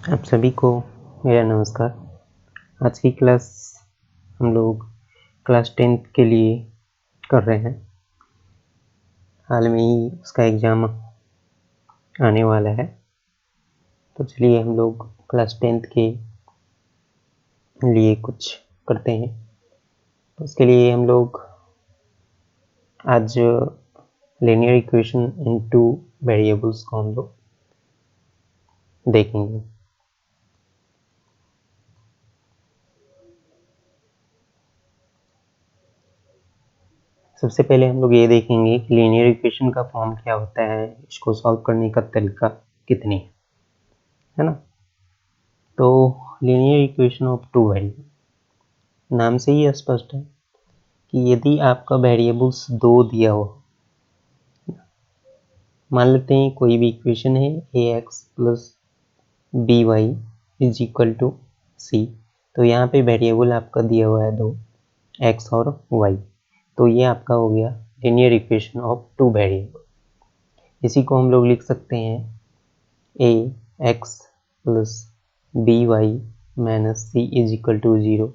आप सभी को मेरा नमस्कार। आज की क्लास हम लोग क्लास 10th के लिए कर रहे हैं। हाल में ही उसका एग्ज़ाम आने वाला है, तो चलिए हम लोग क्लास 10th के लिए कुछ करते हैं। तो उसके लिए हम लोग आज लीनियर इक्वेशन इन 2 वेरिएबल्स को हम लोग देखेंगे। सबसे पहले हम लोग ये देखेंगे कि लीनियर इक्वेशन का फॉर्म क्या होता है, इसको सॉल्व करने का तरीका कितनी है ना। तो लीनियर इक्वेशन ऑफ 2 वेरिएबल, नाम से ही स्पष्ट है कि यदि आपका वेरिएबल्स 2 दिया हो, मान लेते हैं कोई भी इक्वेशन है ax plus by is equal to c, तो यहाँ पे वेरिएबल आपका दिया हुआ है 2 x और y, तो ये आपका हो गया लीनियर इक्वेशन ऑफ 2 वेरिएबल। इसी को हम लोग लिख सकते हैं ax plus by minus c is equal to 0,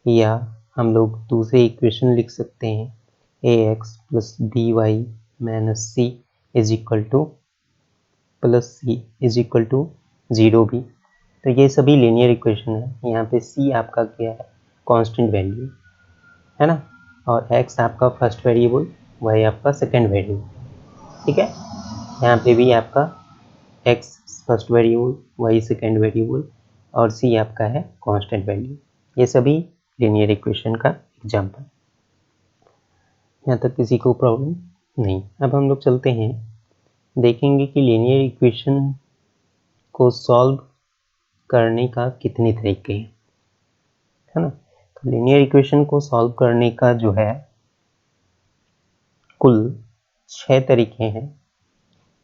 या हम लोग दूसरे इक्वेशन लिख सकते हैं ax plus by minus c is equal to plus c is equal to 0 भी। तो ये सभी लीनियर इक्वेशन है। यहाँ पे c आपका क्या है, कांस्टेंट वैल्यू है ना, और x आपका फर्स्ट वेरिएबल, y आपका सेकंड वेरिएबल। ठीक है, यहाँ पे भी आपका x first variable, y second variable और c आपका है कांस्टेंट वैल्यू। ये सभी लीनियर इक्वेशन का एग्जाम्पल। यहाँ तक किसी को प्रॉब्लम नहीं। अब हम लोग चलते हैं, देखेंगे कि लीनियर इक्वेशन को सॉल्व करने का कितने तरीके हैं, है ना। तो लीनियर इक्वेशन को सॉल्व करने का जो है कुल 6 तरीके हैं,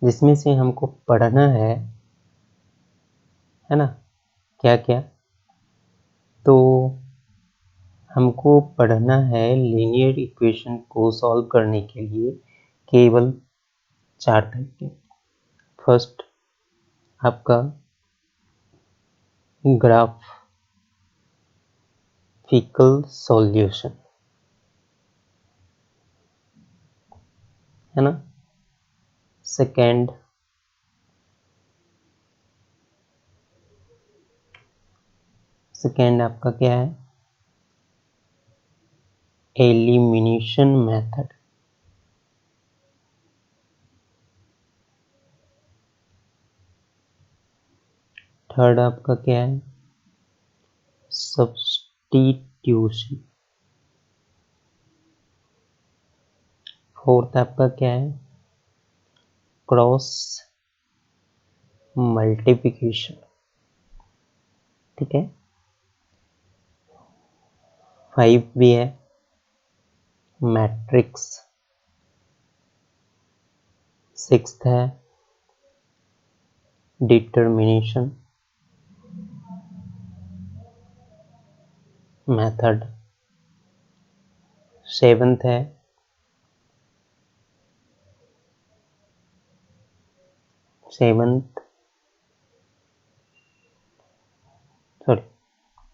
जिसमें से हमको पढ़ना है ना, क्या क्या। तो हमको पढ़ना है लीनियर इक्वेशन को सॉल्व करने के लिए केवल 4 तरीके। फर्स्ट आपका ग्राफिकल सॉल्यूशन, है ना। सेकेंड आपका क्या है, एलिमिनेशन मेथड। थर्ड आपका क्या है, सब्स्टिट्यूशन। फोर्थ आपका क्या है, क्रॉस मल्टीप्लिकेशन। ठीक है, 5 भी है मैट्रिक्स। सिक्स्थ है डिटर्मिनेशन मेथड। सेवंथ है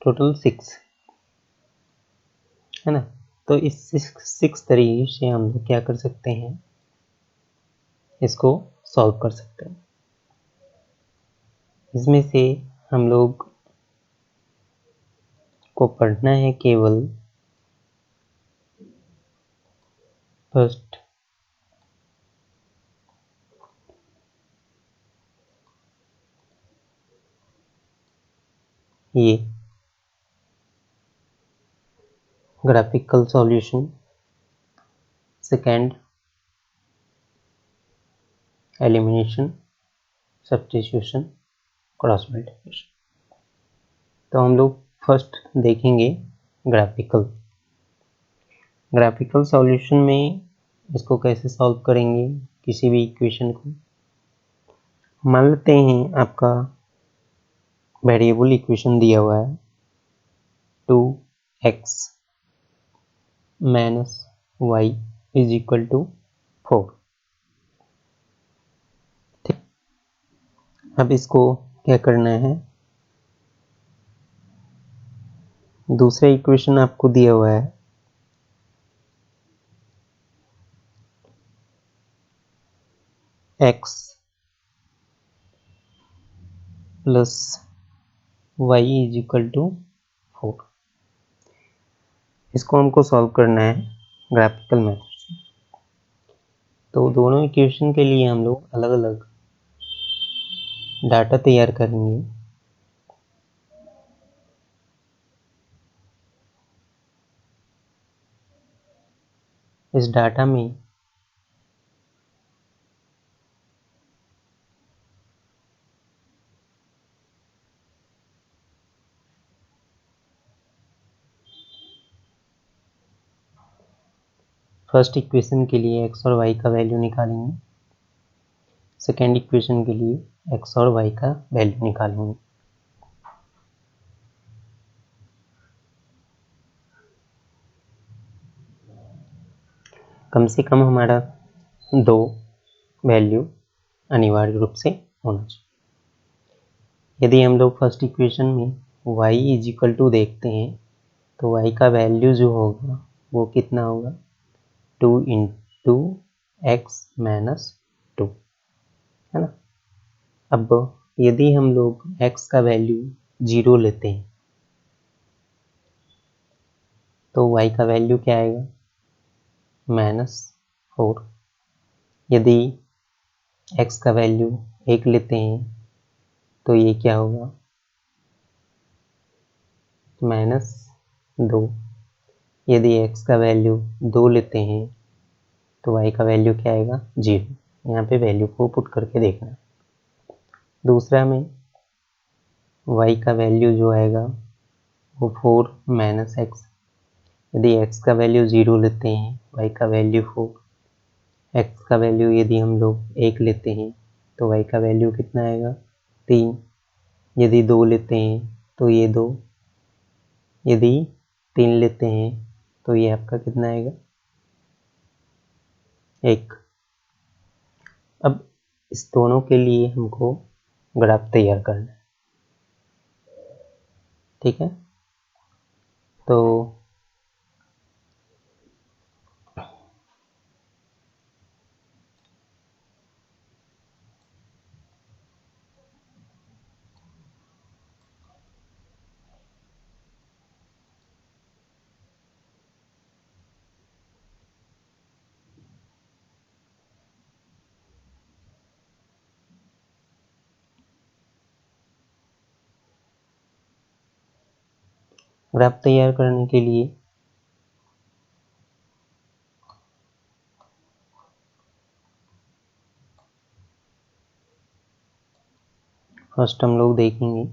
टोटल 6 है ना। तो इस 6 तरीके से हम लोग क्या कर सकते हैं, इसको सॉल्व कर सकते हैं। इसमें से हम लोग को पढ़ना है केवल फर्स्ट ये graphical solution, second elimination, substitution, cross multiplication. तो हम लोग फर्स्ट देखेंगे ग्राफिकल सॉल्यूशन में इसको कैसे सॉल्व करेंगे किसी भी इक्वेशन को। मान लेते हैं आपका वेरिएबल इक्वेशन दिया हुआ है 2x minus y is equal to 4। ठीक, अब इसको क्या करना है, दूसरा इक्वेशन आपको दिया हुआ है x plus y is equal to 4। इसको हमको सॉल्व करना है ग्राफिकल मेथड से। तो दोनों इक्वेशन के लिए हम लोग अलग अलग डाटा तैयार करेंगे। इस डाटा में फर्स्ट इक्वेशन के लिए x और y का वैल्यू निकालेंगे, सेकेंड इक्वेशन के लिए x और y का वैल्यू निकालेंगे। कम से कम हमारा 2 वैल्यू अनिवार्य रूप से होना चाहिए। यदि हम लोग फर्स्ट इक्वेशन में y इज इक्वल टू देखते हैं तो y का वैल्यू जो होगा वो कितना होगा, 2 इंटू एक्स माइनस 2, है ना। अब यदि हम लोग x का वैल्यू 0 लेते हैं तो y का वैल्यू क्या आएगा, -4। यदि x का वैल्यू 1 लेते हैं तो ये क्या होगा, -2। यदि x का वैल्यू 2 लेते हैं तो y का वैल्यू क्या आएगा, 0। यहाँ पे वैल्यू को पुट करके देखना। दूसरा में y का वैल्यू जो आएगा वो 4 माइनस एक्स। यदि x का वैल्यू 0 लेते हैं, y का वैल्यू 4, x का वैल्यू यदि हम लोग 1 लेते हैं तो y का वैल्यू कितना आएगा, 3। यदि 2 लेते हैं तो ये 2, यदि 3 लेते हैं तो ये आपका कितना आएगा, 1। अब इस दोनों के लिए हमको ग्राफ तैयार करना है, ठीक है। तो ग्राफ तैयार करने के लिए फर्स्ट हम लोग देखेंगे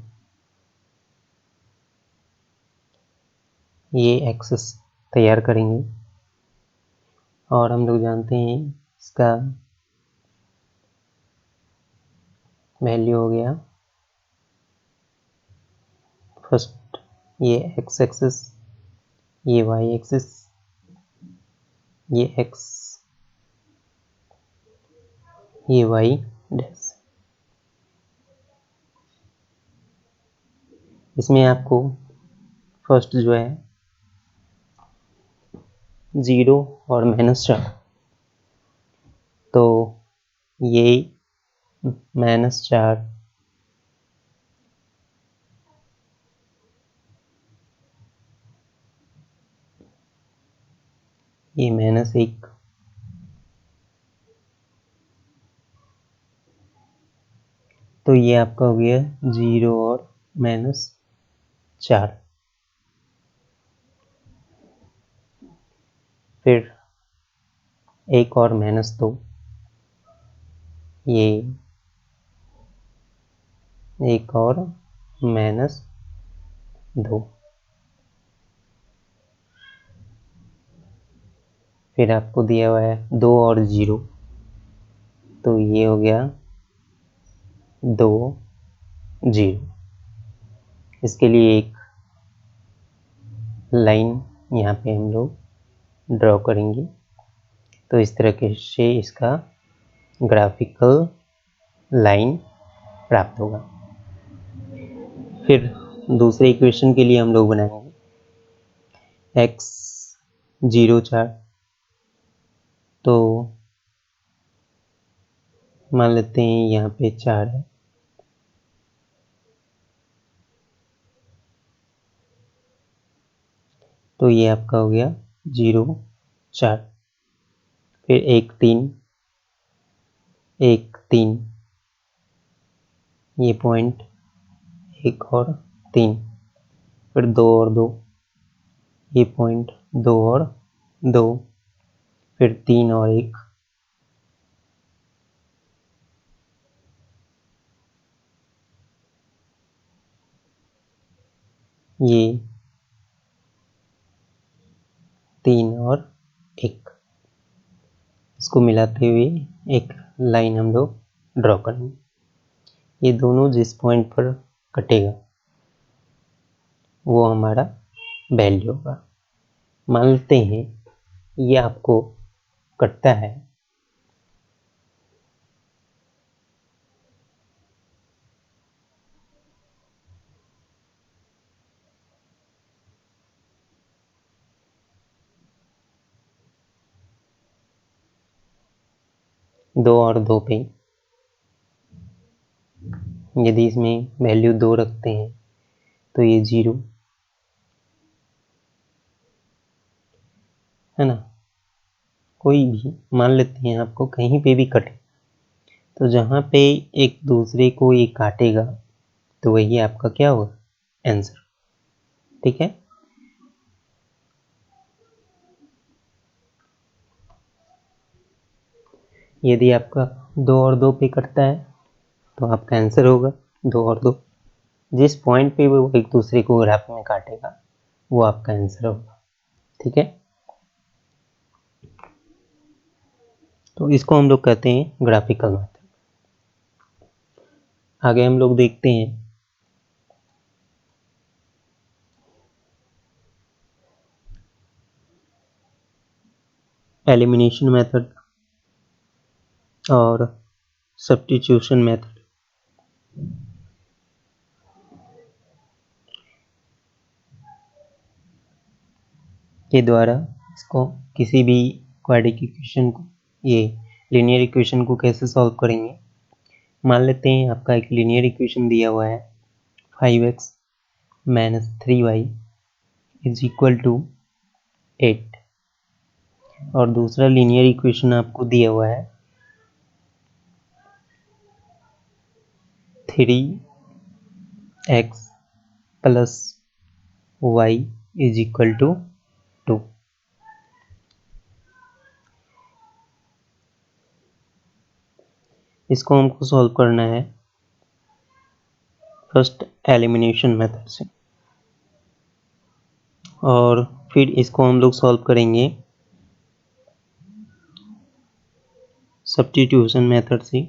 ये एक्सिस तैयार करेंगे और हम लोग जानते हैं इसका वैल्यू हो गया फर्स्ट ये एक्स एक्सिस, ये वाई एक्सिस, ये एक्स, ये वाई डैश। इसमें आपको फर्स्ट जो है 0 और -4, तो ये -4 ये -1, तो ये आपका हो गया 0 और -4। फिर 1 और -2, ये 1 और -2। फिर आपको दिया हुआ है 2 और 0, तो ये हो गया 2 0। इसके लिए एक लाइन यहाँ पे हम लोग ड्रॉ करेंगे, तो इस तरह से इसका ग्राफिकल लाइन प्राप्त होगा। फिर दूसरे इक्वेशन के लिए हम लोग बनाएंगे x 0 4, तो मान लेते हैं यहाँ पे 4 है, तो ये आपका हो गया 0 4। फिर 1 3 1 3, ये पॉइंट 1 और 3, फिर 2 और 2, ये पॉइंट 2 और 2, फिर 3 और 1, ये 3 और 1, इसको मिलाते हुए एक लाइन हम लोग ड्रॉ करेंगे। ये दोनों जिस पॉइंट पर कटेगा वो हमारा वैल्यू होगा। मान लेते हैं ये आपको कटता है दो और दो पे। यदि इसमें वैल्यू 2 रखते हैं तो ये 0 है ना। कोई भी मान लेते हैं आपको कहीं पे भी कटे, तो जहाँ पे एक दूसरे को ये काटेगा तो वही आपका क्या होगा, आंसर। ठीक है। यदि आपका 2 और 2 पे कटता है तो आपका आंसर होगा 2 और 2। जिस पॉइंट पे वो एक दूसरे को ग्राफ में काटेगा वो आपका आंसर होगा। ठीक है। तो इसको हम लोग कहते हैं ग्राफिकल मेथड। आगे हम लोग देखते हैं एलिमिनेशन मेथड और सब्स्टिट्यूशन मेथड। के द्वारा इसको किसी भी क्वाड्रेटिक इक्वेशन को, ये लीनियर इक्वेशन को कैसे सॉल्व करेंगे। मान लेते हैं आपका एक लीनियर इक्वेशन दिया हुआ है 5x - 3y is equal to 8, और दूसरा लीनियर इक्वेशन आपको दिया हुआ है 3x plus y is equal to 2। इसको हमको सॉल्व करना है फर्स्ट एलिमिनेशन मेथड से, और फिर इसको हम लोग सॉल्व करेंगे सब्स्टिट्यूशन मेथड से,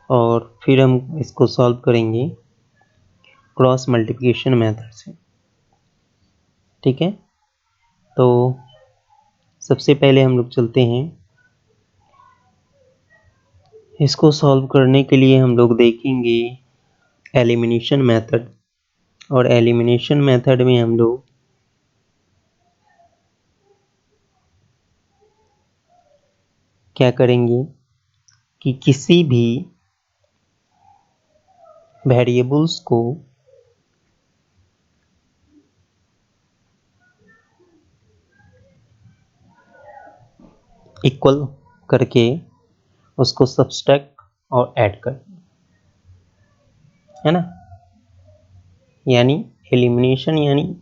और फिर हम इसको सॉल्व करेंगे क्रॉस मल्टीप्लिकेशन मेथड से। ठीक है। तो सबसे पहले हम लोग चलते हैं, इसको सॉल्व करने के लिए हम लोग देखेंगे एलिमिनेशन मेथड, और एलिमिनेशन मेथड में हम लोग क्या करेंगे कि किसी भी वेरिएबल्स को इक्वल करके उसको सब्सट्रैक्ट और ऐड कर, है ना। यानी एलिमिनेशन यानी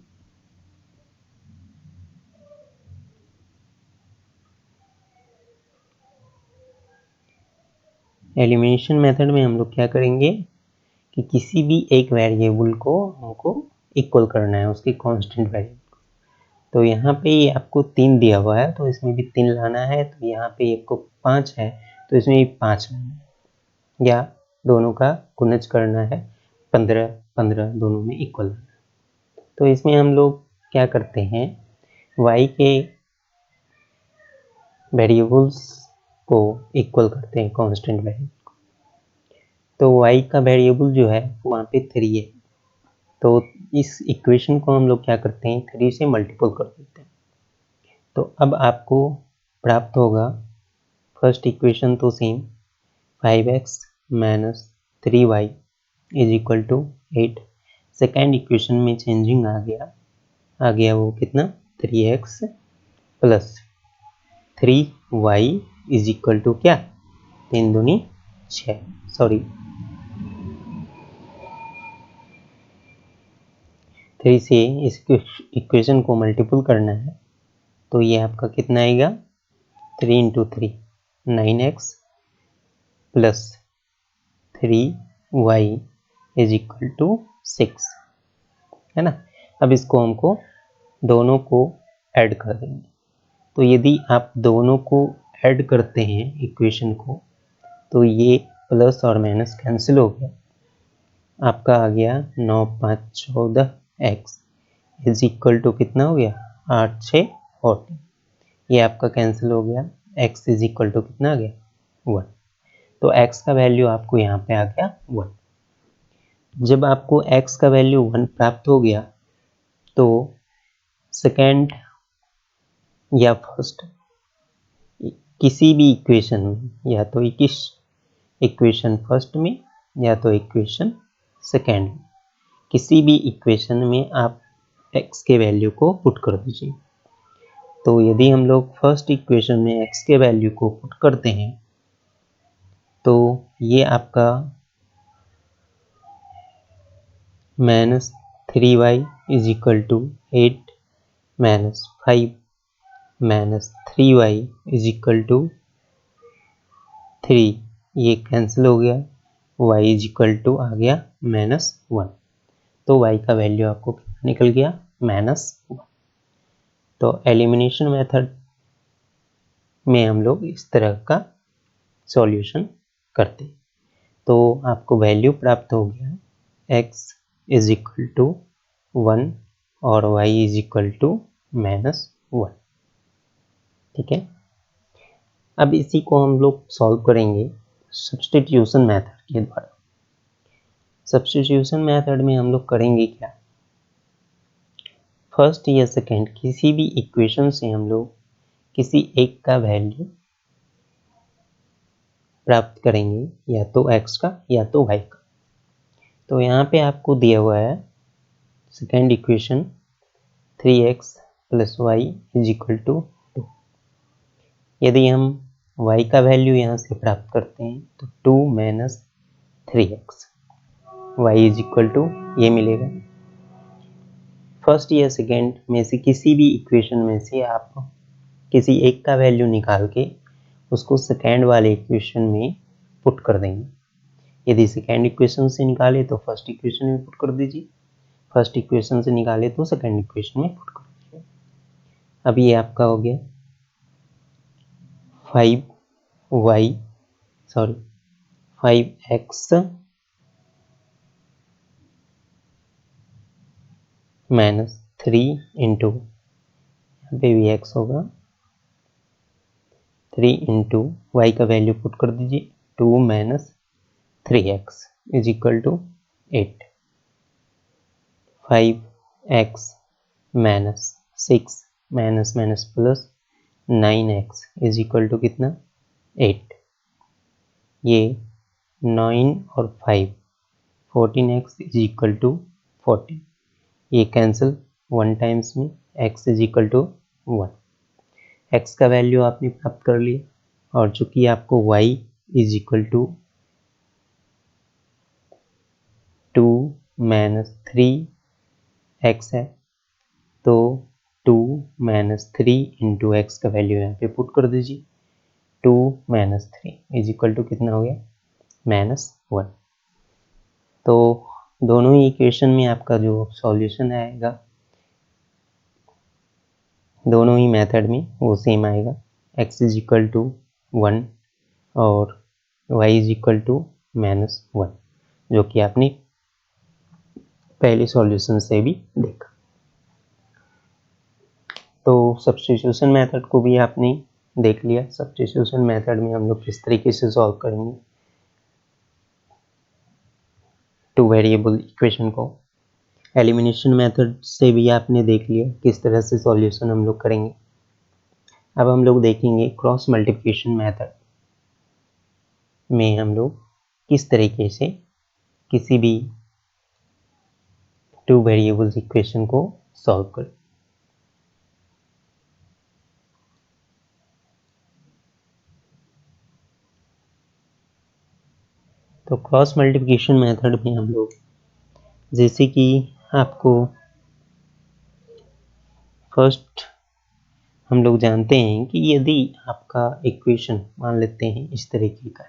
एलिमिनेशन मेथड में हम लोग क्या करेंगे कि किसी भी एक वेरिएबल को हमको इक्वल करना है, उसके कांस्टेंट वेरिएबल। तो यहाँ पे ये आपको 3 दिया हुआ है तो इसमें भी 3 लाना है, तो यहाँ पे एक को 5 है तो इसमें भी 5 लाना है, या दोनों का गुणज करना है 15 15 दोनों में इक्वल। तो इसमें हम लोग क्या करते हैं, y के वेरिएबल्स को इक्वल करते हैं कांस्टेंट वेरिएबल को। तो y का वेरिएबल जो है वहाँ पे 3 है, तो इस इक्वेशन को हम लोग क्या करते हैं, 3 से मल्टीपल कर देते हैं। तो अब आपको प्राप्त होगा, फर्स्ट इक्वेशन तो same 5x minus 3y is equal to 8। Second equation में चेंजिंग आ गया वो कितना, 3x plus 3y is equal to क्या, 3 दूनी 6, सॉरी 3 से इस इक्वेशन को मल्टीपल करना है, तो ये आपका कितना आएगा, 3 into 3 9x plus 3y is equal to 6, है ना। अब इसको हमको दोनों को ऐड कर देंगे। तो यदि आप दोनों को ऐड करते हैं इक्वेशन को, तो ये प्लस और माइनस कैंसिल हो गया, आपका आ गया 9 5 14 x इज इक्वल टू कितना हो गया, 8 6 14। ये आपका कैंसिल हो गया, x इज इक्वल टू कितना आ गया, 1। तो x का वैल्यू आपको यहाँ पे आ गया 1। जब आपको x का वैल्यू 1 प्राप्त हो गया, तो सेकेंड या फर्स्ट किसी भी इक्वेशन में, या तो इक्वेशन फर्स्ट में या तो इक्वेशन सेकेंड में, किसी भी इक्वेशन में आप x के वैल्यू को पुट कर दीजिए। तो यदि हम लोग फर्स्ट इक्वेशन में x के वैल्यू को पुट करते हैं, तो ये आपका minus 3y is equal to 8 minus 5 minus 3y is equal to 3, ये कैंसिल हो गया, y इज इक्वल टू आ गया -1। तो y का वैल्यू आपको कितना निकल गया, -1। तो एलिमिनेशन मेथड में हम लोग इस तरह का सॉल्यूशन करते हैं। तो आपको वैल्यू प्राप्त हो गया, x इज इक्वल टू 1 और y इज इक्वल टू -1। ठीक है। अब इसी को हम लोग सॉल्व करेंगे सब्स्टिट्यूशन मेथड के द्वारा। सब्स्टिट्यूशन मेथड में हम लोग करेंगे क्या, फर्स्ट या सेकेंड किसी भी इक्वेशन से हम लोग किसी एक का वैल्यू प्राप्त करेंगे, या तो x का या तो y का। तो यहाँ पे आपको दिया हुआ है second equation 3x plus y is equal to 2। यदि हम y का वैल्यू यहाँ से प्राप्त करते हैं, तो 2 minus 3x y is equal to ये मिलेगा। फर्स्ट या सेकेंड में से किसी भी इक्वेशन में से आप किसी एक का वैल्यू निकाल के उसको सेकेंड वाले इक्वेशन में पुट कर देंगे। यदि सेकेंड इक्वेशन से निकाले तो फर्स्ट इक्वेशन में पुट कर दीजिए, फर्स्ट इक्वेशन से निकाले तो सेकेंड इक्वेशन में पुट कर दीजिए। अब ये आपका हो गया 5x माइनस 3 इंटू, यहाँ पे भी x होगा, 3 इंटू वाई का वैल्यू पुट कर दीजिए, 2 minus 3x is equal to 8। 5x minus 6 minus minus plus 9x is equal to कितना, 8। ये 9 और 5 14x इज इक्वल टू 14, ये कैंसिल 1 टाइम्स में, x is equal to 1। x का वैल्यू आपने प्राप्त कर लिया, और चूंकि आपको y is equal to 2 minus 3x है, तो 2 माइनस 3 इंटू एक्स का वैल्यू यहाँ पे पुट कर दीजिए, 2 माइनस 3 इज इक्वल टू कितना हो गया, -1। तो दोनों ही इक्वेशन में आपका जो सॉल्यूशन आएगा, दोनों ही मेथड में वो सेम आएगा, x इज इक्वल टू 1 और y इज इक्वल टू -1, जो कि आपने पहले सॉल्यूशन से भी देखा। तो सब्स्टिट्यूशन मेथड को भी आपने देख लिया। सब्स्टिट्यूशन मेथड में हम लोग किस तरीके से सॉल्व करेंगे टू वेरिएबल इक्वेशन को। एलिमिनेशन मेथड से भी आपने देख लिया किस तरह से सॉल्यूशन हम लोग करेंगे। अब हम लोग देखेंगे क्रॉस मल्टीप्लिकेशन मेथड में हम लोग किस तरीके से किसी भी टू वेरिएबल्स इक्वेशन को सॉल्व करें। तो क्रॉस मल्टीप्लिकेशन मेथड में हम लोग जैसे कि आपको फर्स्ट हम लोग जानते हैं कि यदि आपका इक्वेशन मान लेते हैं इस तरीके का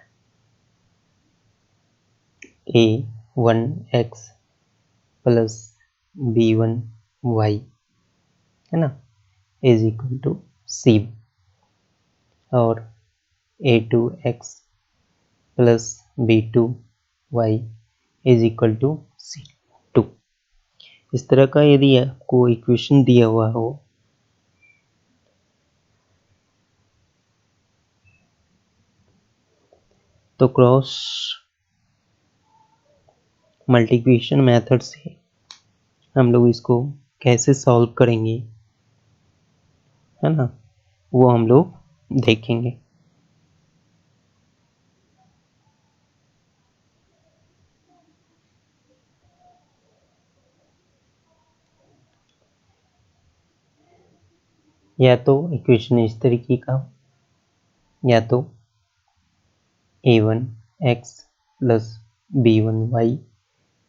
a1x प्लस b1y है ना इज इक्वल टू c और a2x plus b2y is equal to c2। इस तरह का यदि आपको इक्वेशन दिया हुआ हो तो क्रॉस मल्टीप्लिकेशन मेथड से हम लोग इसको कैसे सॉल्व करेंगे है ना, वो हम लोग देखेंगे। या तो इक्वेशन इस तरीके का या तो a1x plus b1y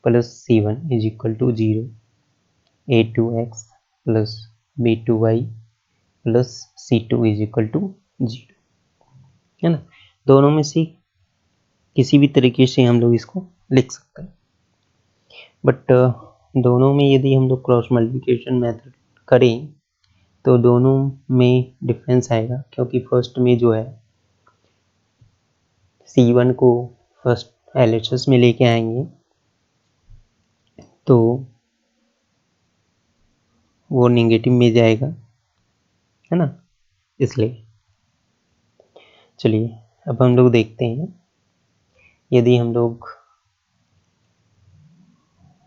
plus c1 is equal to 0, a2x plus b2y plus c2 is equal to 0 है ना। दोनों में से किसी भी तरीके से हम लोग इसको लिख सकते हैं, बट दोनों में यदि हम लोग क्रॉस मल्टीप्लिकेशन मेथड करें तो दोनों में डिफरेंस आएगा, क्योंकि फर्स्ट में जो है C1 को फर्स्ट LHS में लेके आएंगे तो वो नेगेटिव में जाएगा है ना, इसलिए चलिए अब हम लोग देखते हैं यदि हम लोग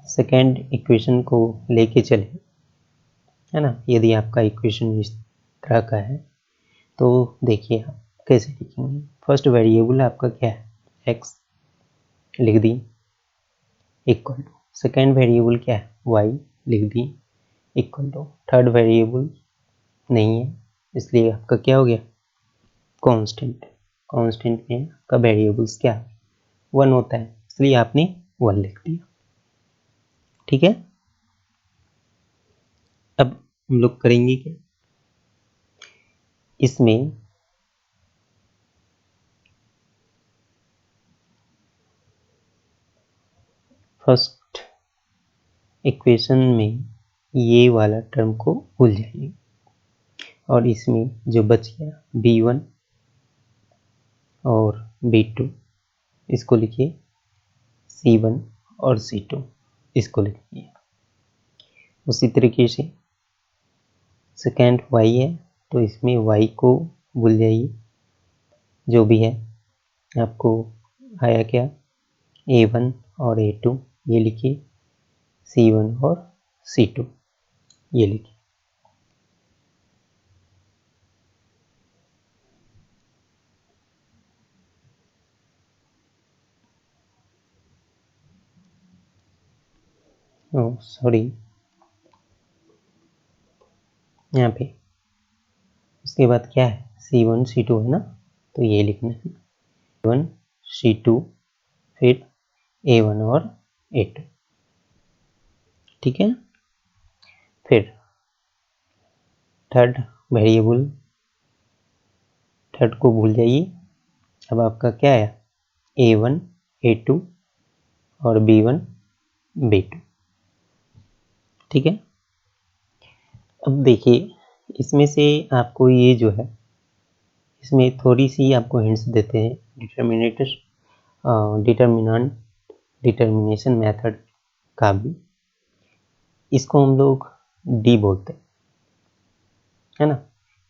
सेकेंड इक्वेशन को लेके चले है ना। यदि आपका इक्वेशन इस तरह का है तो देखिए आप कैसे लिखेंगे। फर्स्ट वेरिएबल आपका क्या है x लिख दी इक्वल टू, सेकेंड वेरिएबल क्या है y लिख दी इक्वल टू, थर्ड वेरिएबल नहीं है इसलिए आपका क्या हो गया कांस्टेंट। कांस्टेंट में आपका वेरिएबल्स क्या है 1 होता है इसलिए आपने 1 लिख दिया। ठीक है, अब हम लोग करेंगे क्या, इसमें फर्स्ट इक्वेशन में ये वाला टर्म को भूल जाइए और इसमें जो बच गया b1 और b2 इसको लिखिए, c1 और c2 इसको लिखिए। उसी तरीके से सेकेंड y है तो इसमें y को भूल जाइए, जो भी है आपको आया क्या a1 और a2 ये लिखिए, c1 और c2 ये लिखिए। ओह सॉरी, यहाँ पे उसके बाद क्या है c1 c2 है ना, तो ये लिखना है c1 c2 फिर a1 और a2। ठीक है, फिर थर्ड वेरिएबल, थर्ड को भूल जाइए। अब आपका क्या है a1 a2 और b1 b2। ठीक है, अब देखिए इसमें से आपको ये जो है इसमें थोड़ी सी आपको हिंट्स देते हैं डिटर्मिनेटर डिटर्मिनेंट डिटर्मिनेशन मेथड का भी, इसको हम लोग डी बोलते हैं है ना।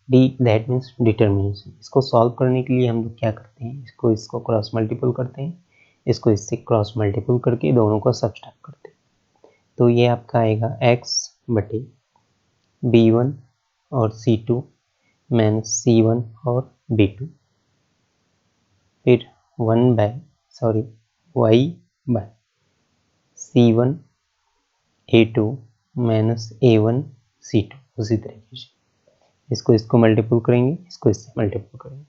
D that means determination. इसको सॉल्व करने के लिए हम लोग क्या करते हैं, इसको क्रॉस मल्टीपल करते हैं, इसको इससे क्रॉस मल्टीपल करके दोनों को सब्सट्रैक्ट करते हैं। तो ये आपका आएगा x बटे b1 और c2 माइनस c1 और b2, फिर y bye c1 a2 minus a1 c2। उसी तरीके से इसको मल्टीपल करेंगे, इसको इससे मल्टीपल करेंगे,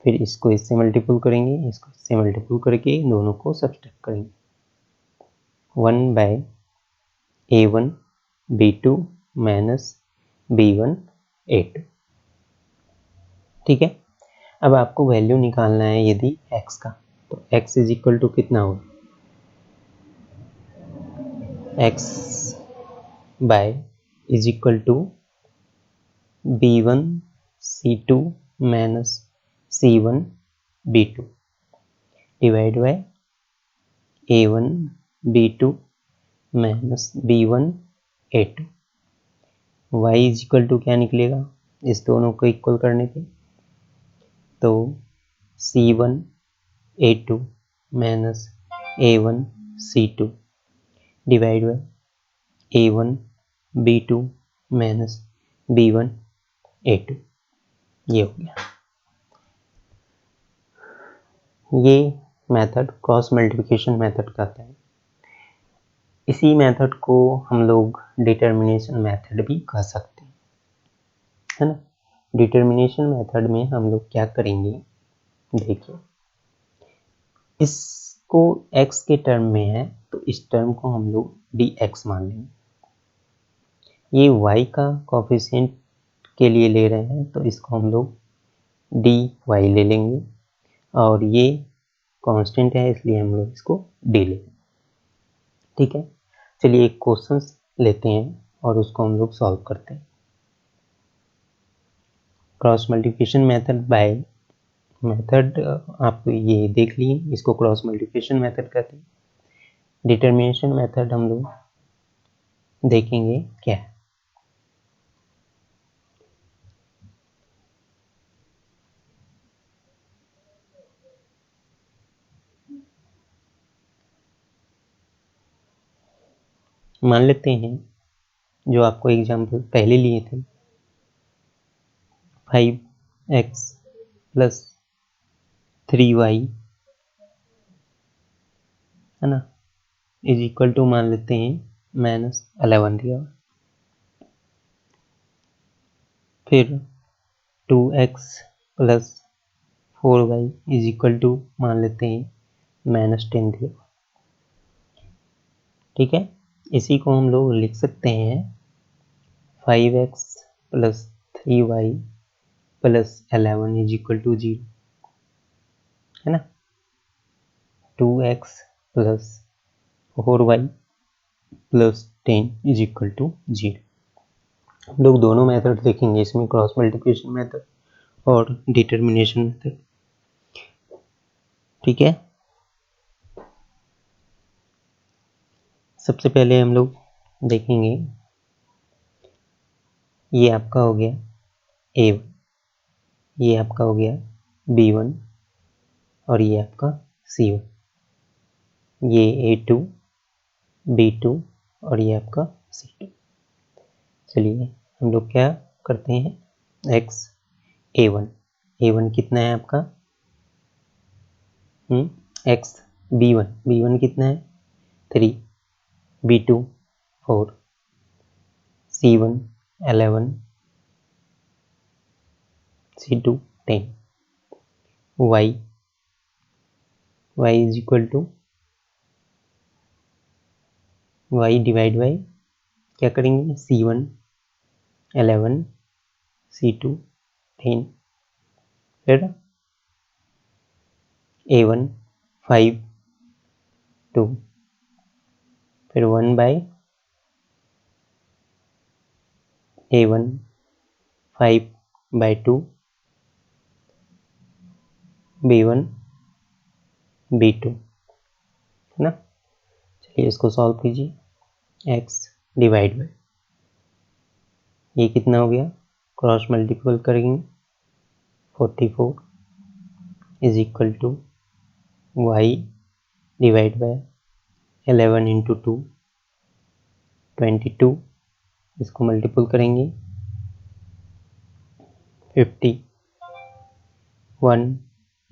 फिर इसको इससे मल्टीपल करेंगे, इसको इससे मल्टीपल करके दोनों को सब्सट्रैक्ट करेंगे। 1 bye a1 b2 minus b1 a2। ठीक है, अब आपको वैल्यू निकालना है यदि x का, तो x इज इक्वल टू कितना होगा, x by is equal to b1 c2 minus c1 b2 divide by a1 b2 minus b1 a2। y is equal to क्या निकलेगा इस दोनों को इक्वल करने पे, तो c1 a2 minus a1 c2 divide by a1 b2 minus b1 a2। ये हो गया। ये मेथड क्रॉस मल्टीप्लिकेशन मेथड कहते हैं। इसी मेथड को हम लोग डिटर्मिनेशन मेथड भी कह सकते हैं, है ना। डिटर्मिनेशन मेथड में हम लोग क्या करेंगे, देखिए इसको x के टर्म में है तो इस टर्म को हम लोग dx मान लेंगे। ये y का कोफिशिएंट के लिए ले रहे हैं तो इसको हम लोग dy ले लेंगे, और ये कांस्टेंट है इसलिए हम लोग इसको d लेंगे। ठीक है, चलिए एक क्वेश्चन लेते हैं और उसको हम लोग सॉल्व करते हैं। Cross multiplication method by method आप ये देख लिए, इसको क्रॉस मल्टीप्लिकेशन मेथड कहते हैं। डिटर्मिनेशन मेथड हम लोग देखेंगे क्या है। मान लेते हैं जो आपको एग्जाम्पल पहले लिए थे, 5x प्लस 3y है ना, इज इक्वल टू मान लेते हैं -11 दिया। फिर 2x plus 4y is equal to मान लेते हैं -10 दिया। ठीक है, इसी को हम लोग लिख सकते हैं 5x plus 3y plus 11 is equal to 0, है ना। 2x plus 4y plus 10 is equal to 0। हम लोग दोनों मेथड देखेंगे इसमें, क्रॉस मल्टीप्लिकेशन मेथड और डिटर्मिनेशन मेथड। ठीक है, सबसे पहले हम लोग देखेंगे, ये आपका हो गया a1, ये आपका हो गया b1 और ये आपका c1, ये a2 b2 और ये आपका c2। चलिए हम लोग क्या करते हैं, x a1 कितना है आपका, x b1 कितना है 3, b2 4, c1 11, c2 10, y is equal to y divide by क्या करेंगे, c1 11 c2 10, फिर a1 5 2, फिर 1 by a1 5 by 2 b1 b2, है ना। चलिए इसको सॉल्व कीजिए, x डिवाइड बाई ये कितना हो गया, क्रॉस मल्टीपल करेंगे 44 is equal to y divide by 11 into 2 22, इसको मल्टीपल करेंगे 51,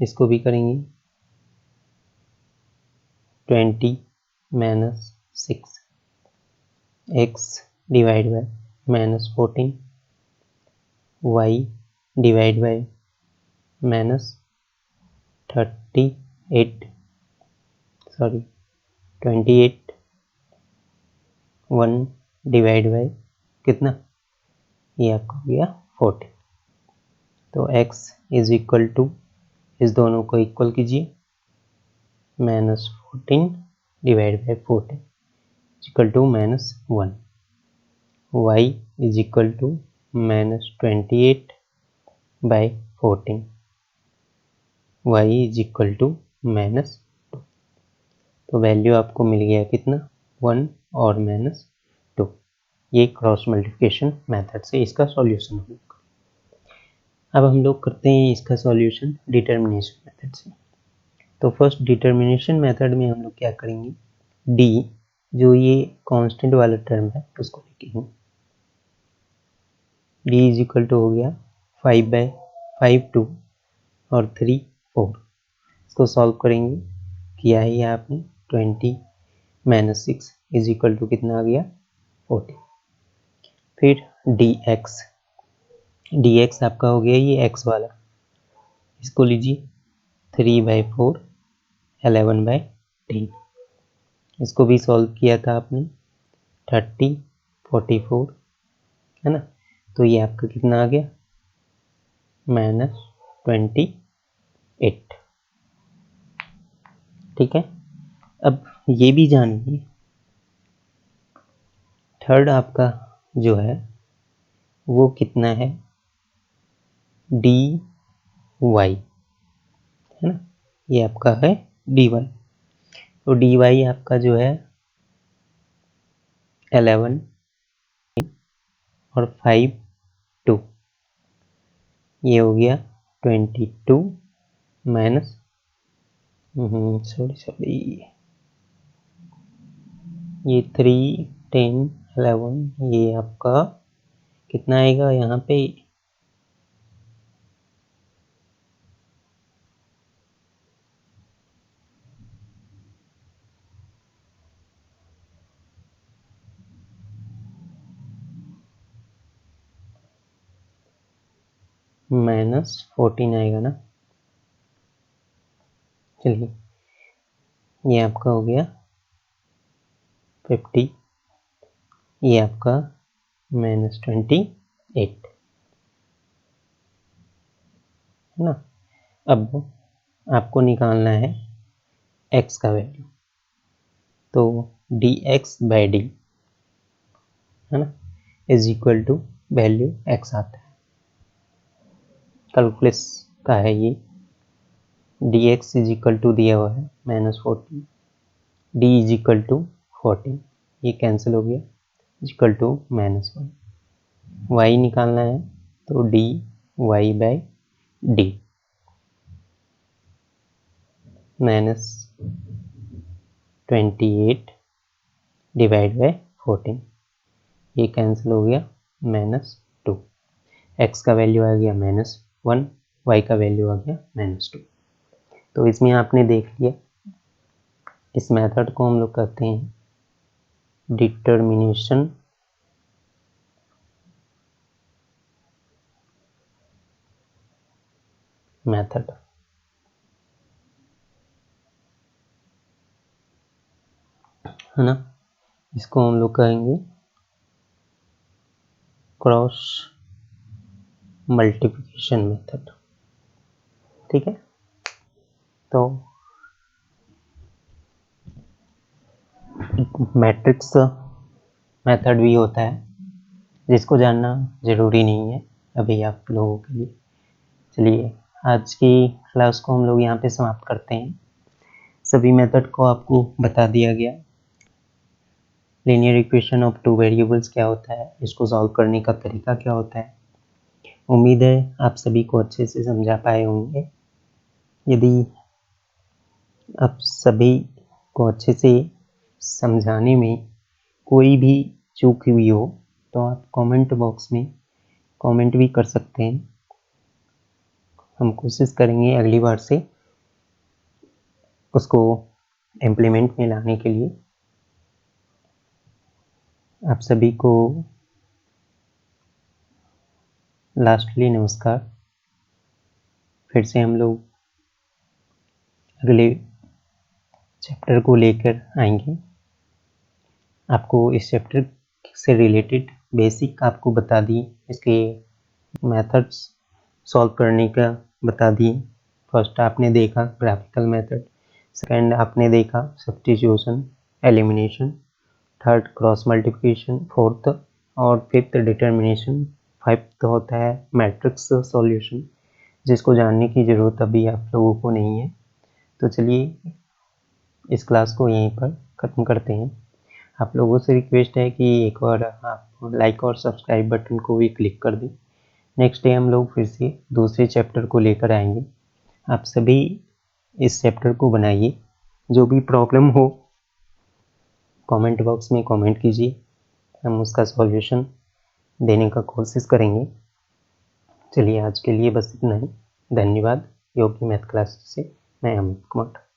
इसको भी करेंगे 20 minus 6, x divide by minus 14, y divide bye minus 28 28, 1 divide by कितना, ये आपका हो गया 40। तो x इज इक्वल टू, इस दोनों को इक्वल कीजिए, -14 divide by 14 equal to -1, y is equal to -28 by 14, y is equal to -2। तो वैल्यू आपको मिल गया कितना, 1 और -2। ये क्रॉस मल्टीप्लिकेशन मेथड से इसका सॉल्यूशन होगा। अब हम लोग करते हैं इसका सॉल्यूशन डिटर्मिनेशन मेथड से। तो फर्स्ट डिटर्मिनेशन मेथड में हम लोग क्या करेंगे, d जो ये कांस्टेंट वाला टर्म है उसको लिखेंगे, d इज इक्वल टू हो गया 5/5 2 और 3 4। इसको सॉल्व करेंगे, किया ही है आपने, 20 माइनस 6 इज इक्वल टू कितना आ गया 40। फिर dx आपका हो गया ये x वाला, इसको लीजिए 3/4 11/10, इसको भी सॉल्व किया था आपने, 30 44 है ना, तो ये आपका कितना आ गया -28। ठीक है, अब ये भी जानिए थर्ड आपका जो है वो कितना है, dy है ना, ये आपका है dy। तो dy आपका जो है 11 और 5 2, ये हो गया 22 माइनस सॉरी ये 3 10 11, ये आपका कितना आएगा यहाँ पे, -14 आएगा ना। चलिए ये आपका हो गया 50, ये आपका -28 है ना। अब आपको निकालना है x का वैल्यू, तो dx/d है ना is equal to value x आता है, कैलकुलस का है ये, dx इज इक्वल टू दिया हुआ है -14, d इज इक्वल टू 14, ये कैंसिल हो गया, इक्वल टू -1, y निकालना है तो dy/d -28 डिवाइड बाय 14, ये कैंसिल हो गया -2, x का वैल्यू आ गया -1, y का वैल्यू आ गया -2। तो इसमें आपने देख लिया, इस मेथड को हम लोग कहते हैं डिटर्मिनेशन मेथड, है ना। इसको हम लोग कहेंगे क्रॉस मल्टीप्लिकेशन मेथड। ठीक है, तो मैट्रिक्स मेथड भी होता है जिसको जानना ज़रूरी नहीं है अभी आप लोगों के लिए। चलिए आज की क्लास को हम लोग यहाँ पे समाप्त करते हैं। सभी मेथड को आपको बता दिया गया, linear equation of two variables क्या होता है, इसको सॉल्व करने का तरीका क्या होता है। उम्मीद है आप सभी को अच्छे से समझा पाए होंगे। यदि आप सभी को अच्छे से समझाने में कोई भी चूक हुई हो तो आप कमेंट बॉक्स में कमेंट भी कर सकते हैं। हम कोशिश करेंगे अगली बार से उसको इम्प्लीमेंट में लाने के लिए। आप सभी को लास्टली नमस्कार। फिर से हम लोग अगले चैप्टर को लेकर आएंगे। आपको इस चैप्टर से रिलेटेड बेसिक आपको बता दी, इसके मेथड्स सॉल्व करने का बता दिए। फर्स्ट आपने देखा ग्राफिकल मेथड, सेकंड आपने देखा substitution, elimination, third cross multiplication, fourth और फिफ्थ डिटर्मिनेशन, फिफ्थ होता है मैट्रिक्स सॉल्यूशन, जिसको जानने की ज़रूरत अभी आप लोगों को नहीं है। तो चलिए इस क्लास को यहीं पर ख़त्म करते हैं। आप लोगों से रिक्वेस्ट है कि एक बार आप लाइक और सब्सक्राइब बटन को भी क्लिक कर दें। नेक्स्ट डे हम लोग फिर से दूसरे चैप्टर को लेकर आएंगे। आप सभी इस चैप्टर को बनाइए। जो भी प्रॉब्लम हो कमेंट बॉक्स में कमेंट कीजिए, हम उसका सॉल्यूशन देने का कोशिश करेंगे। चलिए आज के लिए बस इतना ही। धन्यवाद। योगी मैथ क्लास से मैं अमित कुमार।